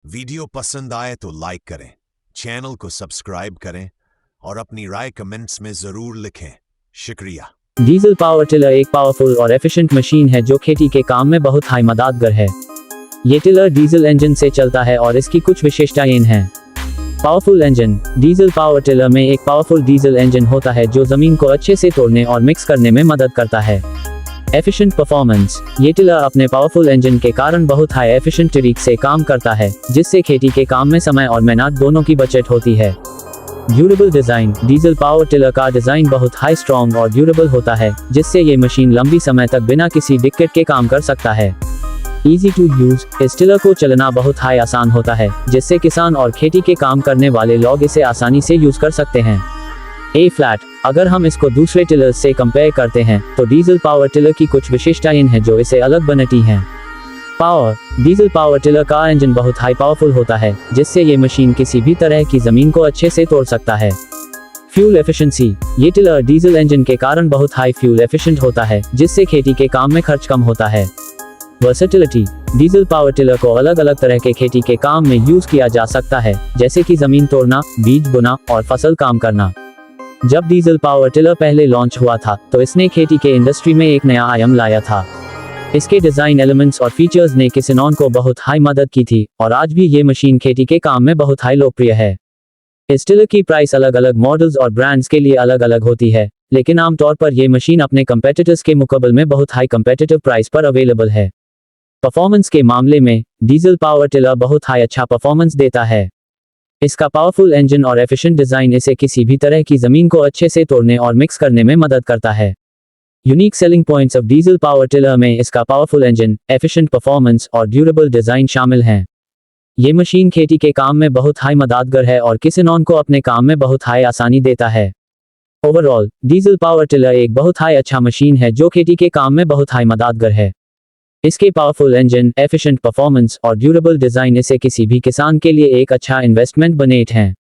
Video पसंद आए तो लाइक करें, चैनल को सब्सक्राइब करें और अपनी राय कमेंट्स में जरूर लिखें। शुक्रिया। डीजल पावर टिलर एक पावरफुल और एफिशिएंट मशीन है जो खेती के काम में बहुत हाई मददगार है। ये टिलर डीजल इंजन से चलता है और इसकी कुछ विशेषताएं हैं। Powerful engine. Diesel power tiller में एक पावरफुल डीजल इंजन होता है जो जमीन को अच्छे से तोड़ने और मिक्स करने में मदद करता है। Efficient performance. ये टिलर अपने पावरफुल इंजन के कारण बहुत हाई एफिशिएंट तरीके से काम करता है, जिससे खेती के काम में समय और मेहनत दोनों की बचत होती है। Durable design. Diesel power tiller का डिजाइन बहुत हाई स्ट्रॉन्ग और ड्यूरेबल होता है, जिससे ये मशीन लंबी समय तक बिना किसी दिक्कत के काम कर सकता है। Easy to use. इस टिलर को चलाना बहुत हाई आसान होता है, जिससे किसान और खेती के काम करने वाले लोग इसे आसानी से यूज कर सकते हैं। ए फ्लैट। अगर हम इसको दूसरे टिलर से कंपेयर करते हैं तो डीजल पावर टिलर की कुछ विशेषताएं हैं जो इसे अलग बनाती हैं। पावर। डीजल पावर टिलर का इंजन बहुत हाई पावरफुल होता है, जिससे ये मशीन किसी भी तरह की जमीन को अच्छे से तोड़ सकता है। Fuel efficiency. ये टिलर डीजल इंजन के कारण बहुत हाई फ्यूल एफिशिएंट होता है, जिससे खेती के काम में खर्च कम होता है। वर्सेटिलिटी। डीजल पावर टिलर को अलग अलग तरह के खेती के काम में यूज किया जा सकता है, जैसे कि जमीन तोड़ना, बीज बोना और फसल काम करना। जब डीजल पावर टिलर पहले लॉन्च हुआ था तो इसने खेती के इंडस्ट्री में एक नया आयाम लाया था। इसके डिजाइन एलिमेंट्स और फीचर्स ने किसानों को बहुत हाई मदद की थी और आज भी ये मशीन खेती के काम में बहुत हाई लोकप्रिय है। इस टिलर की प्राइस अलग अलग मॉडल्स और ब्रांड्स के लिए अलग अलग होती है, लेकिन आमतौर पर यह मशीन अपने कंपेटिटर्स के मुकाबले में बहुत हाई कंपेटिटिव प्राइस पर अवेलेबल है। परफॉर्मेंस के मामले में डीजल पावर टिलर बहुत हाई अच्छा परफॉर्मेंस देता है। इसका पावरफुल इंजन और एफिशिएंट डिजाइन इसे किसी भी तरह की जमीन को अच्छे से तोड़ने और मिक्स करने में मदद करता है। Unique selling points of diesel power tiller में इसका पावरफुल इंजन, एफिशिएंट परफॉर्मेंस और ड्यूरेबल डिजाइन शामिल हैं। ये मशीन खेती के काम में बहुत हाई मददगार है और किसानों को अपने काम में बहुत हाई आसानी देता है। ओवरऑल डीजल पावर टिलर एक बहुत हाई अच्छा मशीन है जो खेती के काम में बहुत हाई मददगार है। इसके पावरफुल इंजन, एफिशिएंट परफॉर्मेंस और ड्यूरेबल डिजाइन इसे किसी भी किसान के लिए एक अच्छा इन्वेस्टमेंट बनाते हैं।